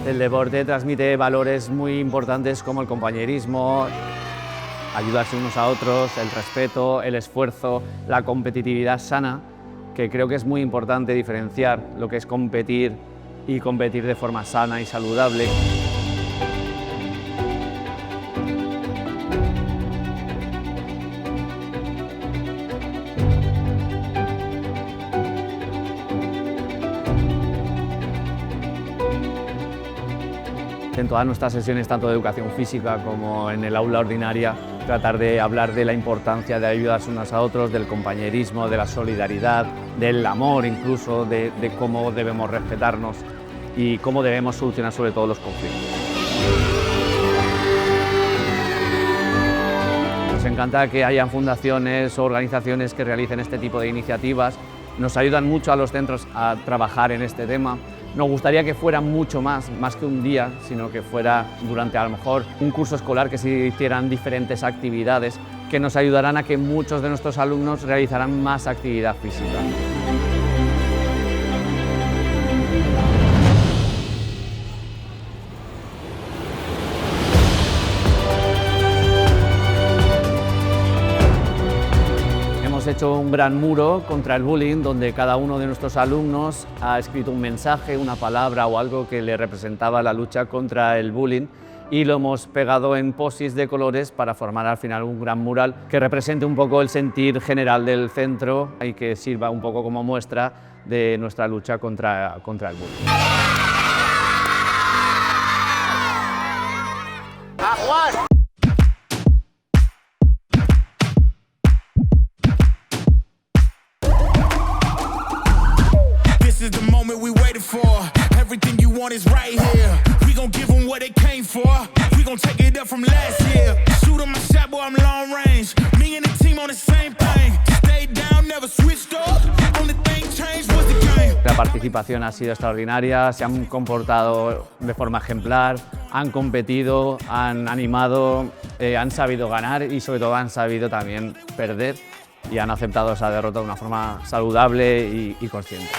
El deporte transmite valores muy importantes como el compañerismo, ayudarse unos a otros, el respeto, el esfuerzo, la competitividad sana, que creo que es muy importante diferenciar lo que es competir y competir de forma sana y saludable. En todas nuestras sesiones, tanto de educación física como en el aula ordinaria, tratar de hablar de la importancia de ayudarse unos a otros, del compañerismo, de la solidaridad, del amor incluso, de cómo debemos respetarnos y cómo debemos solucionar sobre todo los conflictos. Nos encanta que hayan fundaciones o organizaciones que realicen este tipo de iniciativas. Nos ayudan mucho a los centros a trabajar en este tema. Nos gustaría que fuera mucho más que un día, sino que fuera durante a lo mejor un curso escolar, que se hicieran diferentes actividades que nos ayudarán a que muchos de nuestros alumnos realizaran más actividad física. Hemos hecho un gran muro contra el bullying, donde cada uno de nuestros alumnos ha escrito un mensaje, una palabra o algo que le representaba la lucha contra el bullying, y lo hemos pegado en post-its de colores para formar al final un gran mural que represente un poco el sentir general del centro y que sirva un poco como muestra de nuestra lucha contra el bullying. This is the moment we waited for. Everything you want is right here. We gon' give them what they came for. We gon' take it up from last year. Shoot 'em my shot, boy, I'm long range. Me and the team on the same thing. Stayed down, never switched up. Only thing changed was the game. La participación ha sido extraordinaria, se han comportado de forma ejemplar, han competido, han animado, han sabido ganar y sobre todo han sabido también perder y han aceptado esa derrota de una forma saludable y consciente.